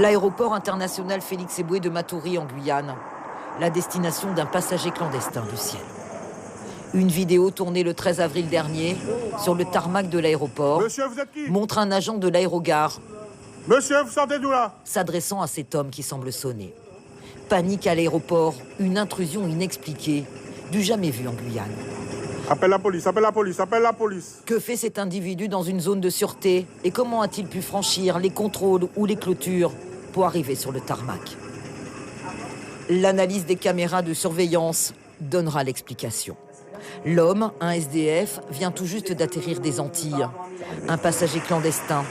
L'aéroport international Félix Éboué de Matoury en Guyane, la destination d'un passager clandestin du ciel. Une vidéo tournée le 13 avril dernier sur le tarmac de l'aéroport montre un agent de l'aérogare. Monsieur, vous sortez d'où là? S'adressant à cet homme qui semble sonner. Panique à l'aéroport, une intrusion inexpliquée, du jamais vu en Guyane. Appelle la police, appelle la police, appelle la police. Que fait cet individu dans une zone de sûreté et comment a-t-il pu franchir les contrôles ou les clôtures pour arriver sur le tarmac? L'analyse des caméras de surveillance donnera l'explication. L'homme, un SDF, vient tout juste d'atterrir des Antilles. Un passager clandestin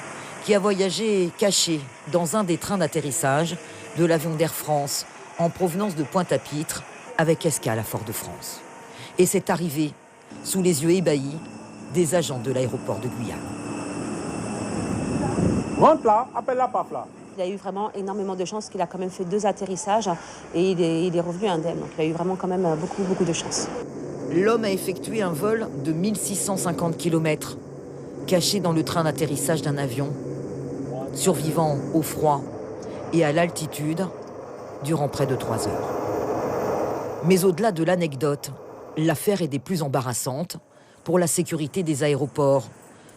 qui a voyagé caché dans un des trains d'atterrissage de l'avion d'Air France en provenance de Pointe-à-Pitre avec escale à Fort-de-France. Et c'est arrivé sous les yeux ébahis des agents de l'aéroport de Guyane. Rentre là, appelle la PAF là. Il a eu vraiment énormément de chance qu'il a quand même fait 2 atterrissages et il est revenu indemne. Donc il a eu vraiment quand même beaucoup de chance. L'homme a effectué un vol de 1650 km, caché dans le train d'atterrissage d'un avion, survivant au froid et à l'altitude durant près de 3 heures. Mais au-delà de l'anecdote, l'affaire est des plus embarrassantes pour la sécurité des aéroports,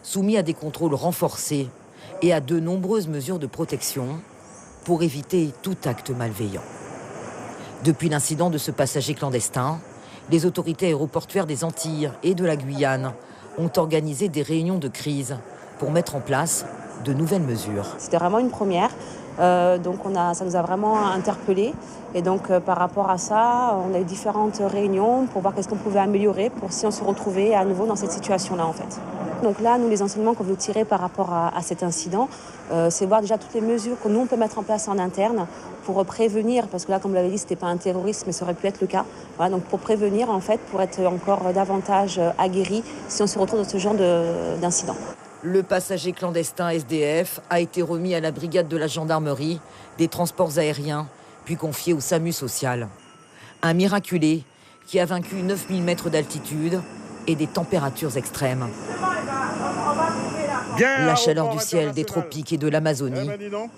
soumis à des contrôles renforcés et à de nombreuses mesures de protection pour éviter tout acte malveillant. Depuis l'incident de ce passager clandestin, les autorités aéroportuaires des Antilles et de la Guyane ont organisé des réunions de crise pour mettre en place de nouvelles mesures. C'était vraiment une première. Donc ça nous a vraiment interpellés. Et donc par rapport à ça, on a eu différentes réunions pour voir qu'est-ce qu'on pouvait améliorer pour si on se retrouvait à nouveau dans cette situation-là en fait. Donc là, nous, les enseignements qu'on veut tirer par rapport à cet incident, c'est voir déjà toutes les mesures que nous, on peut mettre en place en interne pour prévenir, parce que là, comme vous l'avez dit, c'était pas un terrorisme, mais ça aurait pu être le cas. Voilà, donc pour prévenir, en fait, pour être encore davantage aguerri si on se retrouve dans ce genre d'incident. Le passager clandestin SDF a été remis à la brigade de la gendarmerie des transports aériens, puis confié au SAMU social. Un miraculé qui a vaincu 9000 mètres d'altitude et des températures extrêmes. La chaleur du ciel, des tropiques et de l'Amazonie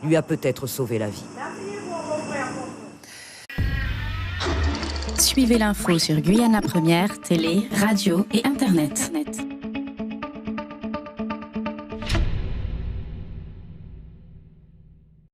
lui a peut-être sauvé la vie. Suivez l'info sur Guyana Première, télé, radio et internet.